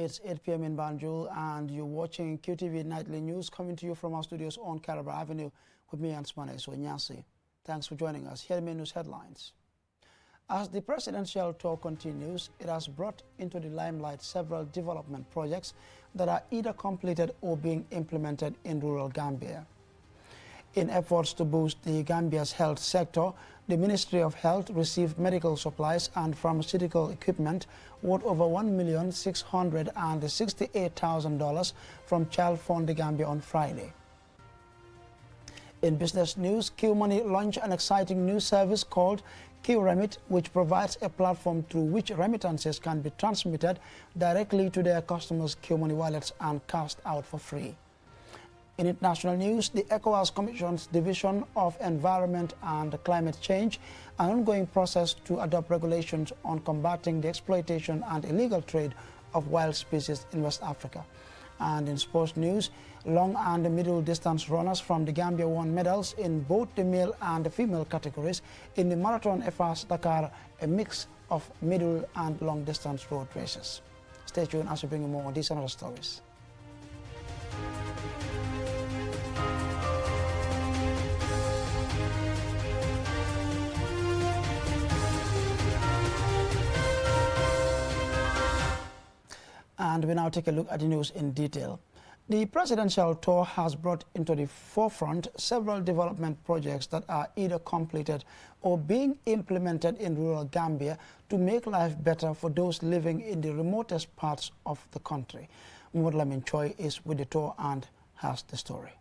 It's 8 p.m. in Banjul, and you're watching QTV Nightly News coming to you from our studios on Calabar Avenue with me, Ansmane Nyasi. Thanks for joining us. Here are the news headlines. As the presidential tour continues, it has brought into the limelight several development projects that are either completed or being implemented in rural Gambia. In efforts to boost the Gambia's health sector, the Ministry of Health received medical supplies and pharmaceutical equipment worth over $1,668,000 from Child Fund the Gambia on Friday. In business news, Q Money launched an exciting new service called Q Remit, which provides a platform through which remittances can be transmitted directly to their customers' Q Money wallets and cashed out for free. In international news, the Ecowas Commission's Division of Environment and Climate Change, an ongoing process to adopt regulations on combating the exploitation and illegal trade of wild species in West Africa. And in sports news, long and middle distance runners from the Gambia won medals in both the male and the female categories in the Marathon FS Dakar, a mix of middle and long distance road races. Stay tuned as we bring you more on these and other stories. And we now take a look at the news in detail. The presidential tour has brought into the forefront several development projects that are either completed or being implemented in rural Gambia to make life better for those living in the remotest parts of the country. Mudlamin Choi is with the tour and has the story.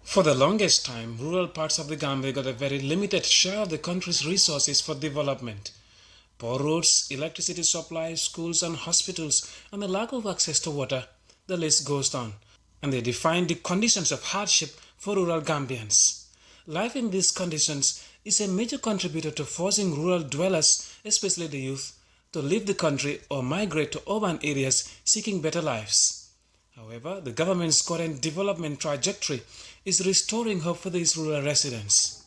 For the longest time, rural parts of the Gambia got a very limited share of the country's resources for development. Poor roads, electricity supply, schools and hospitals, and the lack of access to water, the list goes on. And they define the conditions of hardship for rural Gambians. Life in these conditions is a major contributor to forcing rural dwellers, especially the youth, to leave the country or migrate to urban areas seeking better lives. However, the government's current development trajectory is restoring hope for these rural residents.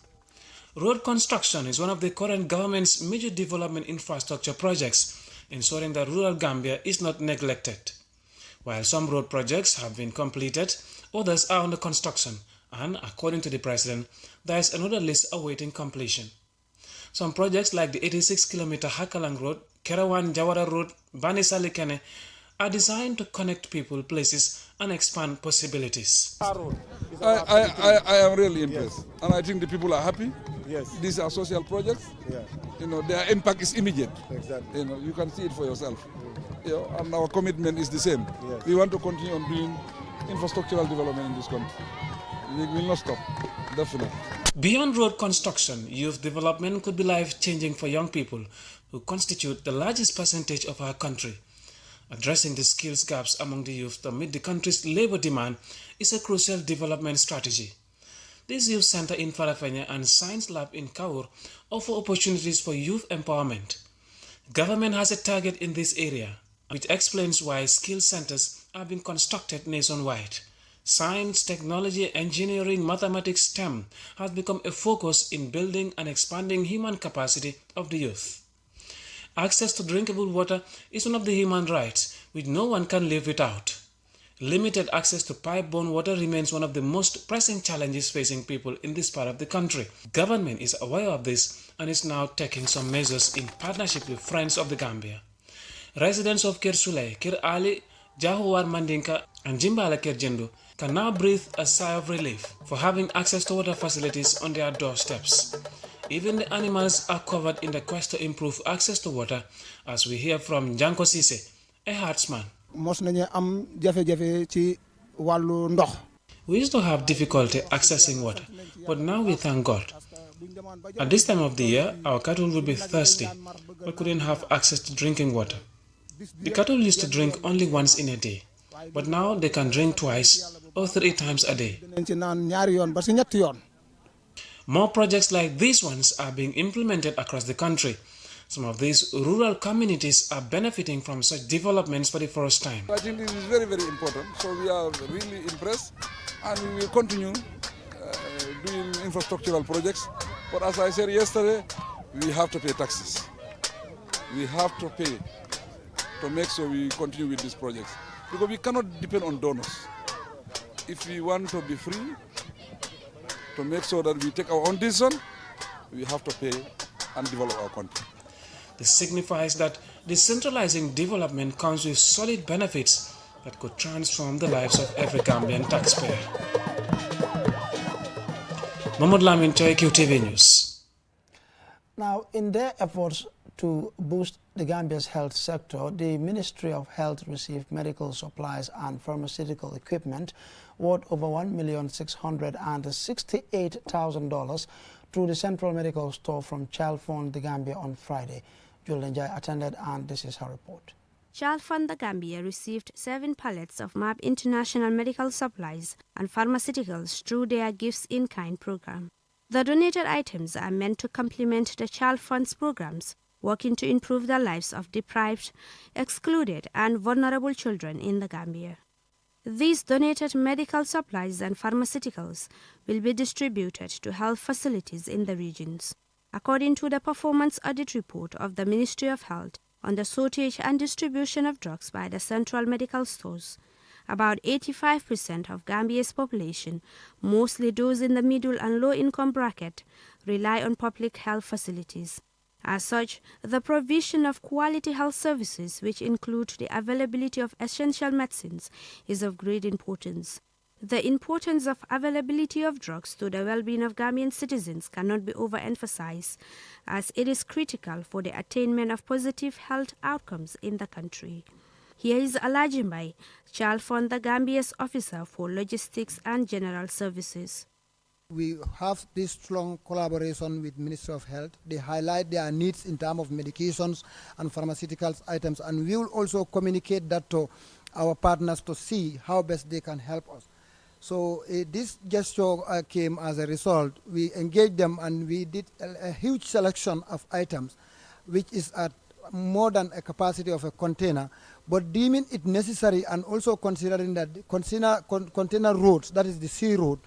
Road construction is one of the current government's major development infrastructure projects, ensuring that rural Gambia is not neglected. While some road projects have been completed, others are under construction, and according to the president, there is another list awaiting completion. Some projects like the 86-kilometer Hakalang Road, Kerawan Jawara Road, Bani Salikene are designed to connect people, places, and expand possibilities. I am really impressed, and I think the people are happy. Yes. These are social projects. Yeah. Their impact is immediate. Exactly. You can see it for yourself. And our commitment is the same. Yes. We want to continue on doing infrastructural development in this country. We will not stop, definitely. Beyond road construction, youth development could be life-changing for young people who constitute the largest percentage of our country. Addressing the skills gaps among the youth to meet the country's labor demand is a crucial development strategy. This youth center in Farafenya and science lab in Kaur offer opportunities for youth empowerment. Government has a target in this area, which explains why skill centers are being constructed nationwide. Science, technology, engineering, mathematics, STEM has become a focus in building and expanding human capacity of the youth. Access to drinkable water is one of the human rights which no one can live without. Limited access to pipe-borne water remains one of the most pressing challenges facing people in this part of the country. Government is aware of this and is now taking some measures in partnership with Friends of the Gambia. Residents of Kir Sule, Kir Ali, Jahuwar Mandinka and Jimbala Kir Jendu can now breathe a sigh of relief for having access to water facilities on their doorsteps. Even the animals are covered in the quest to improve access to water, as we hear from Janko Sise, a herdsman. We used to have difficulty accessing water, but now we thank God. At this time of the year, our cattle would be thirsty, but couldn't have access to drinking water. The cattle used to drink only once in a day, but now they can drink twice or 3 times a day. More projects like these ones are being implemented across the country. Some of these rural communities are benefiting from such developments for the first time. I think this is very, very important. So we are really impressed, and we will continue doing infrastructural projects. But as I said yesterday, we have to pay taxes. We have to pay to make sure we continue with these projects. Because we cannot depend on donors. If we want to be free, to make sure that we take our own decision, we have to pay and develop our country. This signifies that decentralizing development comes with solid benefits that could transform the lives of every Gambian taxpayer. Mohamed Lamin, QTV News. Now, in their efforts to boost the Gambia's health sector, the Ministry of Health received medical supplies and pharmaceutical equipment worth over $1,668,000 through the Central Medical Store from Child Fund the Gambia on Friday. Julian Jai attended, and this is her report. Child Fund the Gambia received 7 pallets of MAP International medical supplies and pharmaceuticals through their Gifts in Kind program. The donated items are meant to complement the Child Fund's programs, working to improve the lives of deprived, excluded, and vulnerable children in the Gambia. These donated medical supplies and pharmaceuticals will be distributed to health facilities in the regions. According to the performance audit report of the Ministry of Health on the shortage and distribution of drugs by the central medical stores, about 85% of Gambia's population, mostly those in the middle and low-income bracket, rely on public health facilities. As such, the provision of quality health services, which include the availability of essential medicines, is of great importance. The importance of availability of drugs to the well-being of Gambian citizens cannot be overemphasized, as it is critical for the attainment of positive health outcomes in the country. Here is Alajimbai, Child Fund the Gambia's Officer for Logistics and General Services. We have this strong collaboration with Ministry of Health. They highlight their needs in terms of medications and pharmaceuticals items, and we will also communicate that to our partners to see how best they can help us. So this gesture came as a result. We engaged them and we did a huge selection of items, which is at more than a capacity of a container, but deeming it necessary and also considering that container roads, that is the sea road,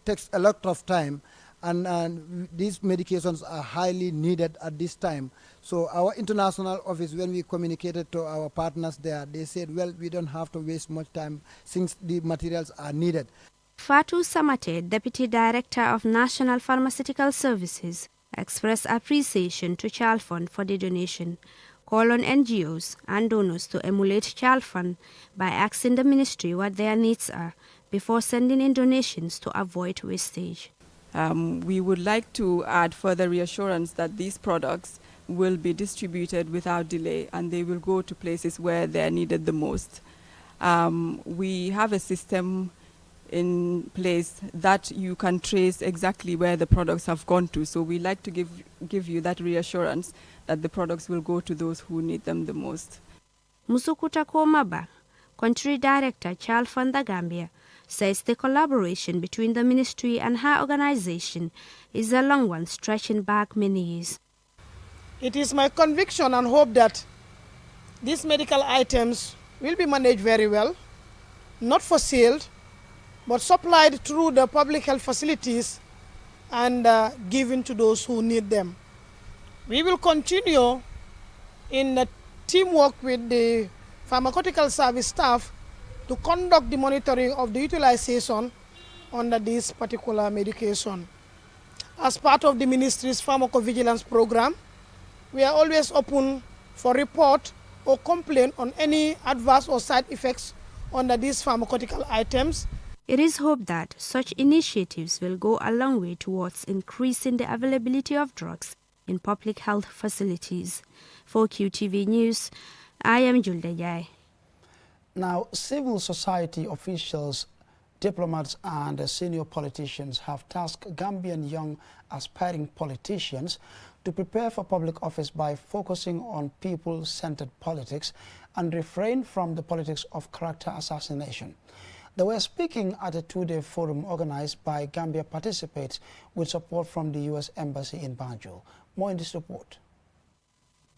takes a lot of time, and these medications are highly needed at this time. So our international office, when we communicated to our partners there, they said, well, we don't have to waste much time since the materials are needed. Fatu Samate, Deputy Director of National Pharmaceutical Services, expressed appreciation to Child Fund for the donation, call on NGOs and donors to emulate Child Fund by asking the ministry what their needs are before sending in donations to avoid wastage. We would like to add further reassurance that these products will be distributed without delay and they will go to places where they're needed the most. We have a system in place that you can trace exactly where the products have gone to. So we like to give you that reassurance that the products will go to those who need them the most. Musukuta Komaba, Country Director, Child Fund the Gambia, says the collaboration between the ministry and her organization is a long one stretching back many years. It is my conviction and hope that these medical items will be managed very well, not for sale, but supplied through the public health facilities and given to those who need them. We will continue in teamwork with the pharmaceutical service staff to conduct the monitoring of the utilization under this particular medication. As part of the ministry's pharmacovigilance program, we are always open for report or complaint on any adverse or side effects under these pharmaceutical items. It is hoped that such initiatives will go a long way towards increasing the availability of drugs in public health facilities. For QTV News, I am Julde Jai. Now, civil society officials, diplomats and senior politicians have tasked Gambian young aspiring politicians to prepare for public office by focusing on people-centered politics and refrain from the politics of character assassination. They were speaking at a two-day forum organized by Gambia Participates with support from the U.S. Embassy in Banjul. More in this report.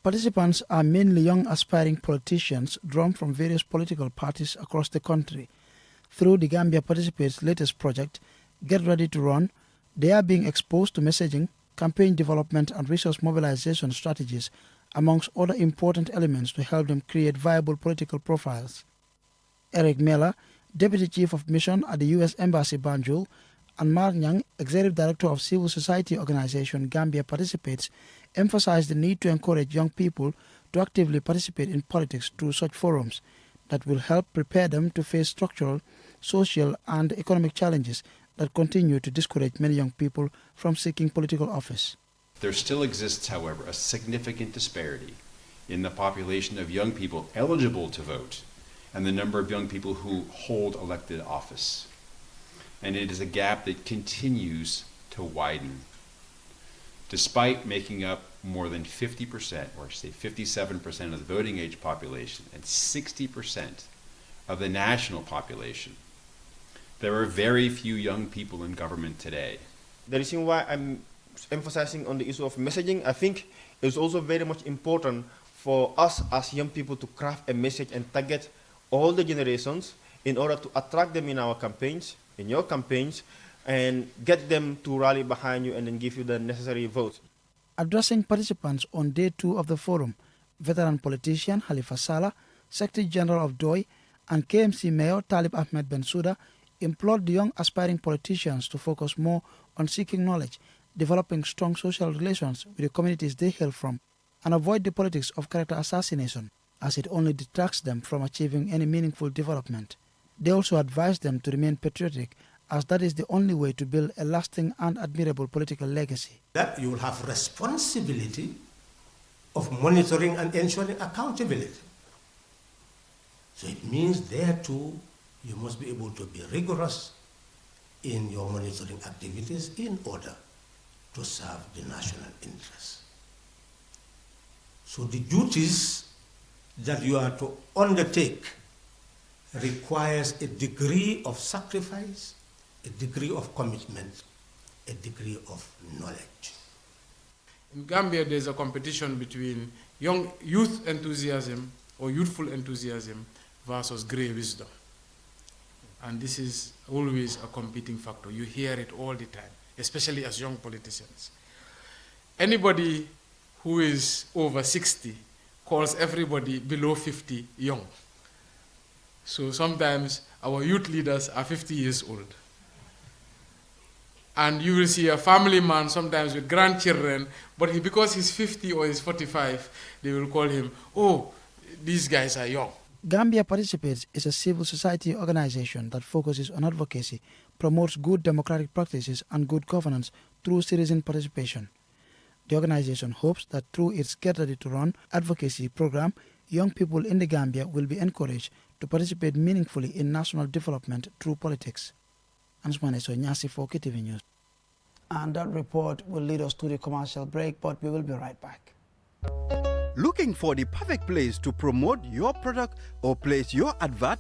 Participants are mainly young aspiring politicians drawn from various political parties across the country. Through the Gambia Participates' latest project, Get Ready to Run, they are being exposed to messaging, campaign development and resource mobilization strategies amongst other important elements to help them create viable political profiles. Eric Miller, Deputy Chief of Mission at the U.S. Embassy Banjul, and Mark Nyang, Executive Director of civil society organization Gambia Participates, emphasized the need to encourage young people to actively participate in politics through such forums that will help prepare them to face structural, social and economic challenges that continue to discourage many young people from seeking political office. There still exists, however, a significant disparity in the population of young people eligible to vote and the number of young people who hold elected office. And it is a gap that continues to widen. Despite making up more than 50%, or say 57% of the voting age population and 60% of the national population, there are very few young people in government today. The reason why I'm emphasizing on the issue of messaging, I think it's also very much important for us as young people to craft a message and target all the generations in order to attract them in our campaigns, in your campaigns, and get them to rally behind you and then give you the necessary votes. Addressing participants on day 2 of the forum, veteran politician Halifa Saleh, Secretary General of DOI, and KMC Mayor Talib Ahmed Bensouda implored the young aspiring politicians to focus more on seeking knowledge, developing strong social relations with the communities they hail from, and avoid the politics of character assassination, as it only detracts them from achieving any meaningful development. They also advised them to remain patriotic, as that is the only way to build a lasting and admirable political legacy. That you will have responsibility of monitoring and ensuring accountability. So it means there too, you must be able to be rigorous in your monitoring activities in order to serve the national interest. So the duties that you are to undertake requires a degree of sacrifice, a degree of commitment, a degree of knowledge. In Gambia, there's a competition between youth enthusiasm or youthful enthusiasm versus grey wisdom. And this is always a competing factor. You hear it all the time, especially as young politicians. Anybody who is over 60 calls everybody below 50 young. So sometimes our youth leaders are 50 years old. And you will see a family man sometimes with grandchildren, but because he's 50 or he's 45, they will call him, oh, these guys are young. Gambia Participates is a civil society organization that focuses on advocacy, promotes good democratic practices and good governance through citizen participation. The organization hopes that through its Get Ready to Run advocacy program, young people in the Gambia will be encouraged to participate meaningfully in national development through politics. Ansmane Nyasi for KTV News. And that report will lead us to the commercial break, but we will be right back. Looking for the perfect place to promote your product or place your advert?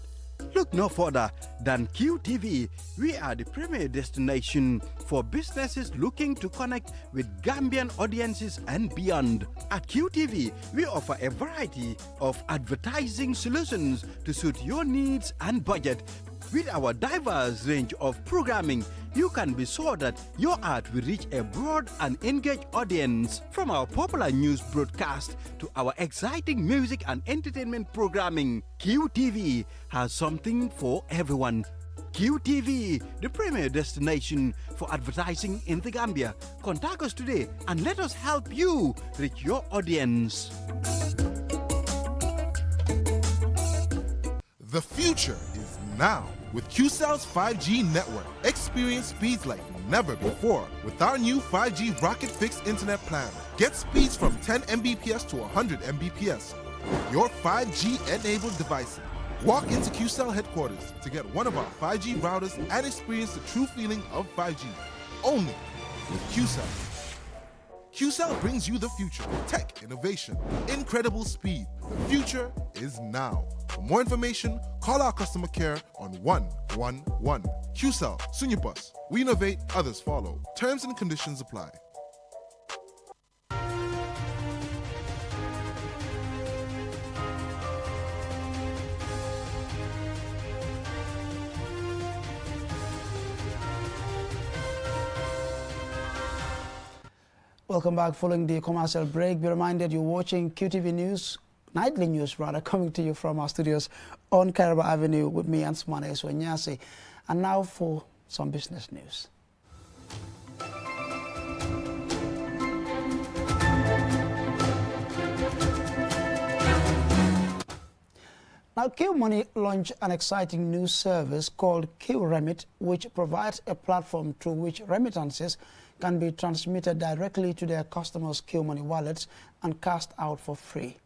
Look no further than QTV. We are the premier destination for businesses looking to connect with Gambian audiences and beyond. At QTV, we offer a variety of advertising solutions to suit your needs and budget. With our diverse range of programming, you can be sure that your ad will reach a broad and engaged audience. From our popular news broadcast to our exciting music and entertainment programming, QTV has something for everyone. QTV, the premier destination for advertising in the Gambia. Contact us today and let us help you reach your audience. The future is now. With QCell's 5G network, experience speeds like never before with our new 5G Rocket Fixed Internet plan. Get speeds from 10 Mbps to 100 Mbps. Your 5G-enabled devices. Walk into QCell headquarters to get one of our 5G routers and experience the true feeling of 5G. Only with QCell. QCell brings you the future. Tech, innovation, incredible speed. The future is now. For more information, call our customer care on 111. QCell, Sunyabus. We innovate, others follow. Terms and conditions apply. Welcome back. Following the commercial break, be reminded you're watching QTV News, nightly news rather, coming to you from our studios on Caraba Avenue with me, Ansmane Eswanyasi. And now for some business news. Now, Q Money launched an exciting new service called Q Remit, which provides a platform through which remittances can be transmitted directly to their customers' Q Money wallets and cashed out for free.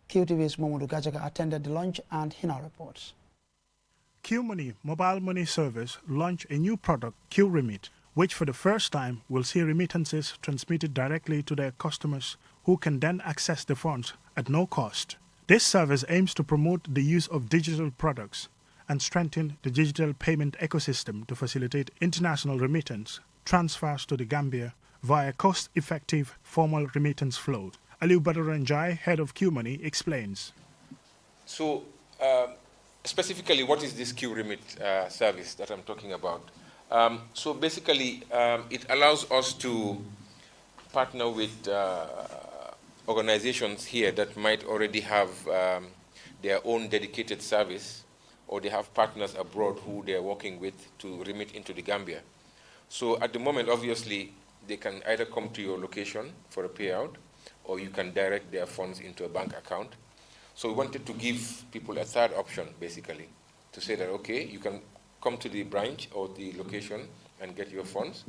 QTV's Momodu Gajaga attended the launch and he now reports. Q Money mobile money service launched a new product, Q Remit, which for the first time will see remittances transmitted directly to their customers who can then access the funds at no cost. This service aims to promote the use of digital products and strengthen the digital payment ecosystem to facilitate international remittance transfers to the Gambia via cost-effective formal remittance flows. Aliu Badaranjai, head of Q Money, explains. So, specifically, what is this Q Remit service that I'm talking about? So basically, it allows us to partner with organizations here that might already have their own dedicated service, or they have partners abroad who they are working with to remit into the Gambia. So at the moment, obviously, they can either come to your location for a payout, or you can direct their funds into a bank account. So we wanted to give people a third option, basically, to say that, okay, you can come to the branch or the location and get your funds.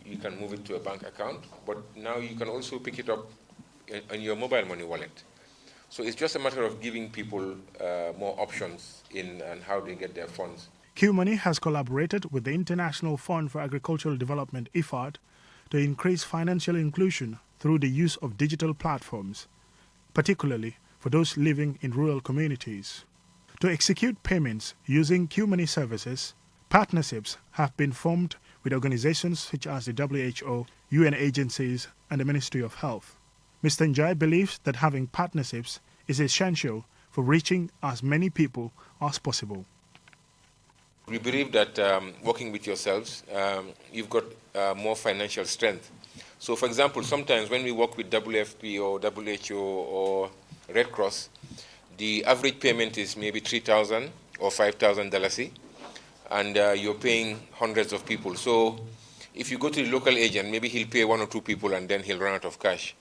You can move it to a bank account, but now you can also pick it up on your mobile money wallet. So it's just a matter of giving people more options in and how they get their funds. Q Money has collaborated with the International Fund for Agricultural Development, IFAD, to increase financial inclusion through the use of digital platforms, particularly for those living in rural communities. To execute payments using Q Money services, partnerships have been formed with organizations such as the WHO, UN agencies, and the Ministry of Health. Mr. Njai believes that having partnerships is essential for reaching as many people as possible. We believe that working with yourselves, you've got more financial strength. So, for example, sometimes when we work with WFP or WHO or Red Cross, the average payment is maybe $3,000 or $5,000, and you're paying hundreds of people. So, if you go to the local agent, maybe he'll pay one or two people and then he'll run out of cash.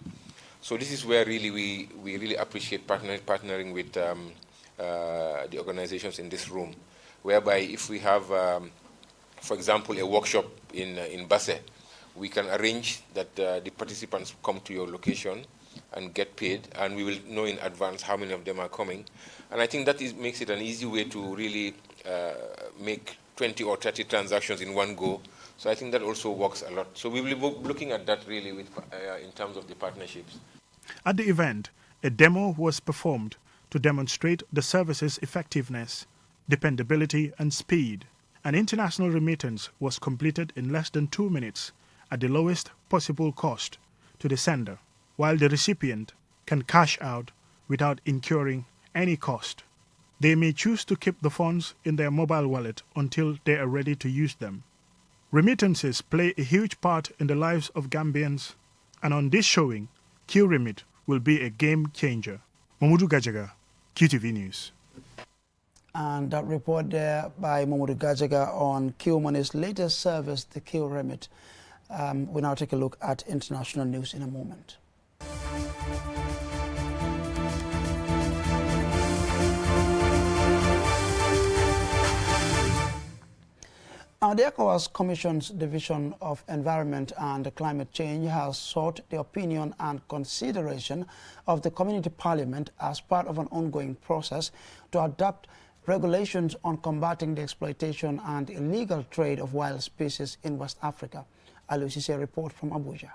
So this is where really we really appreciate partnering with the organizations in this room, whereby if we have, for example, a workshop in Basse, we can arrange that the participants come to your location and get paid, and we will know in advance how many of them are coming. And I think that makes it an easy way to really make 20 or 30 transactions in one go. So I think that also works a lot. So we will be looking at that really with, in terms of the partnerships. At the event, a demo was performed to demonstrate the service's effectiveness, dependability, and speed. An international remittance was completed in less than 2 minutes at the lowest possible cost to the sender, while the recipient can cash out without incurring any cost. They may choose to keep the funds in their mobile wallet until they are ready to use them. Remittances play a huge part in the lives of Gambians, and on this showing, Q Remit will be a game changer. Momodu Gajaga, QTV News. And that report there by Momodu Gajaga on Q Money's latest service, the Q Remit. We'll now take a look at international news in a moment. Now, the Ecowas Commission's Division of Environment and Climate Change has sought the opinion and consideration of the Community Parliament as part of an ongoing process to adopt regulations on combating the exploitation and illegal trade of wild species in West Africa. A report from Abuja.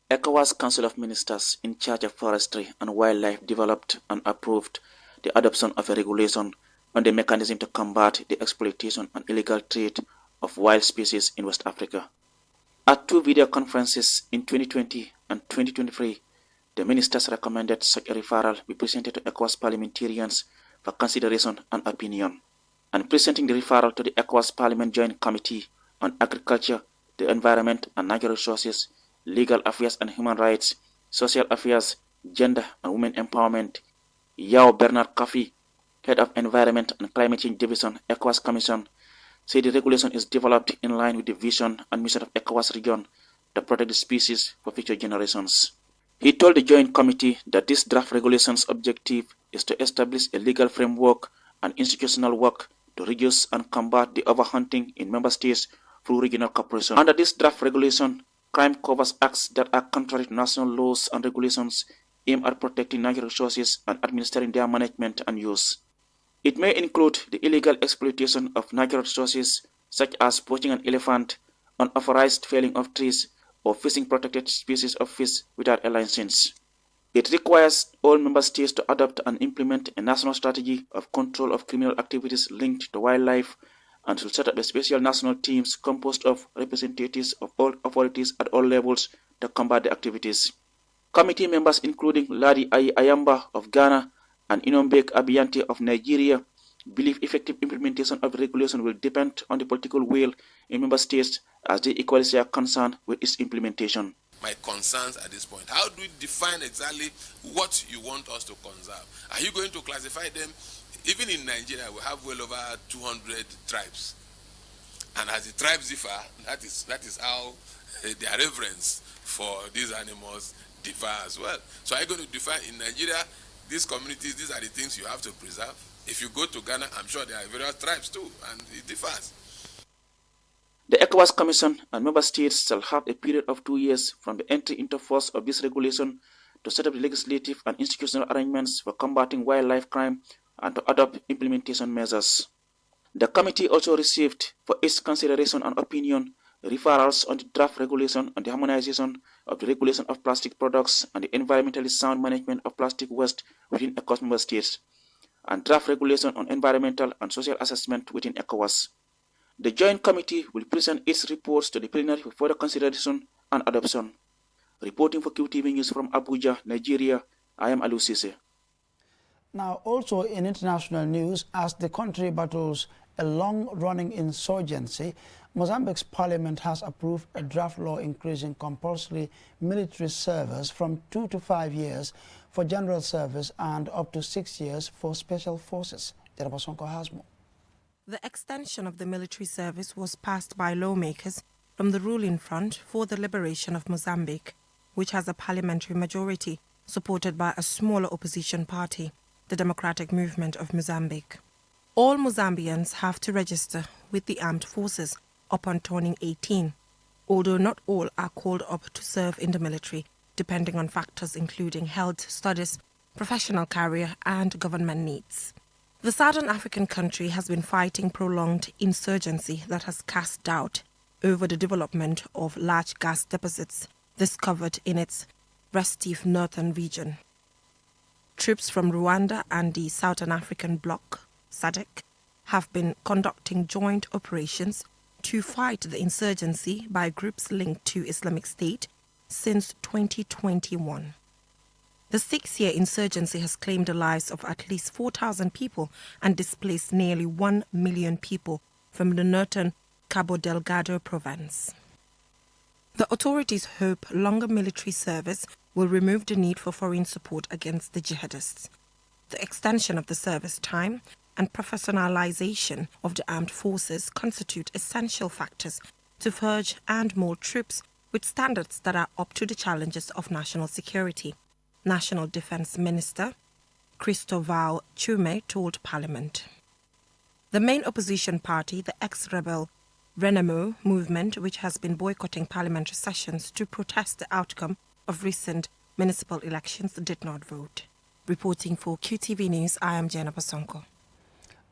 ECOWAS Council of Ministers in charge of forestry and wildlife developed and approved the adoption of a regulation on the mechanism to combat the exploitation and illegal trade of wild species in West Africa. At 2 video conferences in 2020 and 2023, the ministers recommended such a referral be presented to ECOWAS parliamentarians for consideration and opinion. And presenting the referral to the ECOWAS Parliament Joint Committee on Agriculture, the Environment and Natural Resources, legal affairs and human rights, social affairs, gender and women empowerment. Yao Bernard Kafi, head of Environment and Climate Change Division, Ecowas Commission, said the regulation is developed in line with the vision and mission of ECOWAS region to protect the species for future generations. He told the Joint Committee that this draft regulation's objective is to establish a legal framework and institutional work to reduce and combat the overhunting in member states through regional cooperation. Under this draft regulation, crime covers acts that are contrary to national laws and regulations aimed at protecting natural resources and administering their management and use. It may include the illegal exploitation of natural resources such as poaching an elephant, unauthorized felling of trees, or fishing protected species of fish without a license. It requires all member states to adopt and implement a national strategy of control of criminal activities linked to wildlife and to set up a special national teams composed of representatives of all authorities at all levels to combat the activities. Committee members including Ladi Ayamba of Ghana and Inombek Abiyanti of Nigeria believe effective implementation of the regulation will depend on the political will in member states as they equally share concern with its implementation. My concerns at this point, how do we define exactly what you want us to conserve? Are you going to classify them? Even in Nigeria, we have well over 200 tribes. And as the tribes differ, that is how their reverence for these animals differ as well. So are you going to define in Nigeria, these communities, these are the things you have to preserve? If you go to Ghana, I'm sure there are various tribes too, and it differs. The ECOWAS Commission and member states shall have a period of 2 years from the entry into force of this regulation to set up the legislative and institutional arrangements for combating wildlife crime and to adopt implementation measures. The committee also received for its consideration and opinion referrals on the draft regulation on the harmonization of the regulation of plastic products and the environmentally sound management of plastic waste within ECOWAS member states, and draft regulation on environmental and social assessment within ECOWAS. The Joint Committee will present its reports to the plenary for further consideration and adoption. Reporting for QTV News from Abuja, Nigeria, I am Alu Sise. Now, also in international news, as the country battles a long-running insurgency, Mozambique's parliament has approved a draft law increasing compulsory military service from 2 to 5 years for general service and up to 6 years for special forces. Sonko has more. The extension of the military service was passed by lawmakers from the ruling front for the liberation of Mozambique, which has a parliamentary majority supported by a smaller opposition party, the Democratic Movement of Mozambique. All Mozambians have to register with the armed forces upon turning 18, although not all are called up to serve in the military, depending on factors including health, studies, professional career, and government needs. The Southern African country has been fighting prolonged insurgency that has cast doubt over the development of large gas deposits discovered in its restive northern region. Troops from Rwanda and the Southern African bloc, SADC, have been conducting joint operations to fight the insurgency by groups linked to Islamic State since 2021. The 6-year insurgency has claimed the lives of at least 4,000 people and displaced nearly 1 million people from the northern Cabo Delgado province. The authorities hope longer military service will remove the need for foreign support against the jihadists. The extension of the service time and professionalization of the armed forces constitute essential factors to forge and mold troops with standards that are up to the challenges of national security, National Defense Minister Christoval Chume told Parliament. The main opposition party, the ex-rebel Renamo movement, which has been boycotting parliamentary sessions to protest the outcome of recent municipal elections, did not vote. Reporting for QTV News, I am Jennifer Sonko.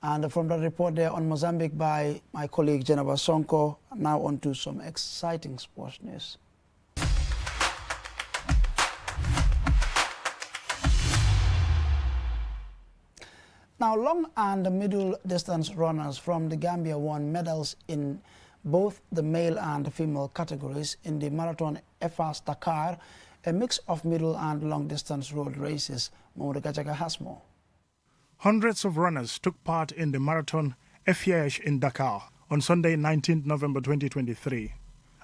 And from the report there on Mozambique by my colleague Jennifer Sonko, now on to some exciting sports news. Now, long and middle distance runners from the Gambia won medals in both the male and female categories in the Marathon FAS Dakar, a mix of middle and long distance road races. Mamoudou Gajaga has more. Hundreds of runners took part in the Marathon FAS in Dakar on Sunday, 19th November 2023.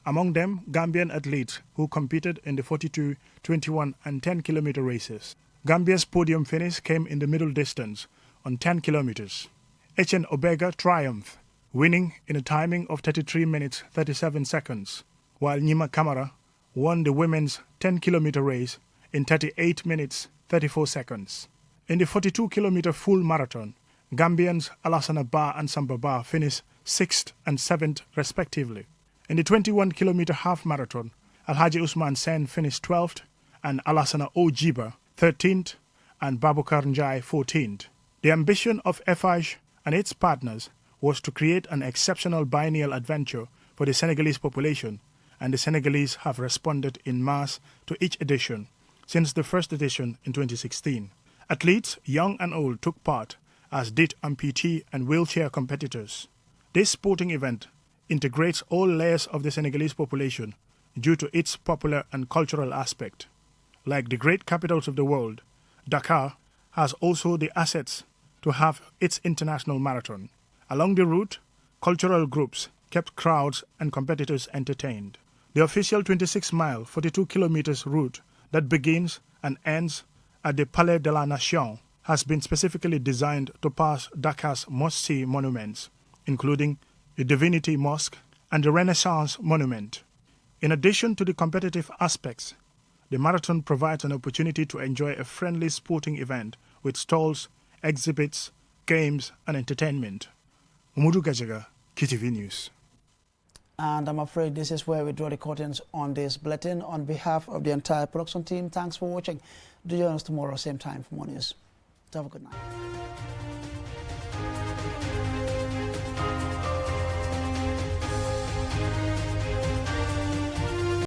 Among them, Gambian athletes who competed in the 42, 21 and 10 kilometer races. Gambia's podium finish came in the middle distance on 10 kilometers. HN Obega triumphed, winning in a timing of 33 minutes 37 seconds, while Nima Kamara won the women's 10 kilometer race in 38 minutes 34 seconds. In the 42 kilometer full marathon, Gambians Alassana Ba and Samba Ba finished 6th and 7th respectively. In the 21 kilometer half marathon, Alhaji Usman Sen finished 12th and Alassana Ojiba 13th and Babukar Njai 14th. The ambition of FIH and its partners was to create an exceptional biennial adventure for the Senegalese population, and the Senegalese have responded in mass to each edition since the first edition in 2016. Athletes, young and old, took part, as did amputee and wheelchair competitors. This sporting event integrates all layers of the Senegalese population due to its popular and cultural aspect. Like the great capitals of the world, Dakar has also the assets to have its international marathon. Along the route, cultural groups kept crowds and competitors entertained. The official 26-mile, 42 kilometers route that begins and ends at the Palais de la Nation has been specifically designed to pass Dakar's must-see monuments, including the Divinity Mosque and the Renaissance Monument. In addition to the competitive aspects, the marathon provides an opportunity to enjoy a friendly sporting event with stalls, exhibits, games, and entertainment. Umudu Gajaga, KTV News. And I'm afraid this is where we draw the curtains on this bulletin. On behalf of the entire production team, thanks for watching. Do join us tomorrow, same time for more news. Have a good night.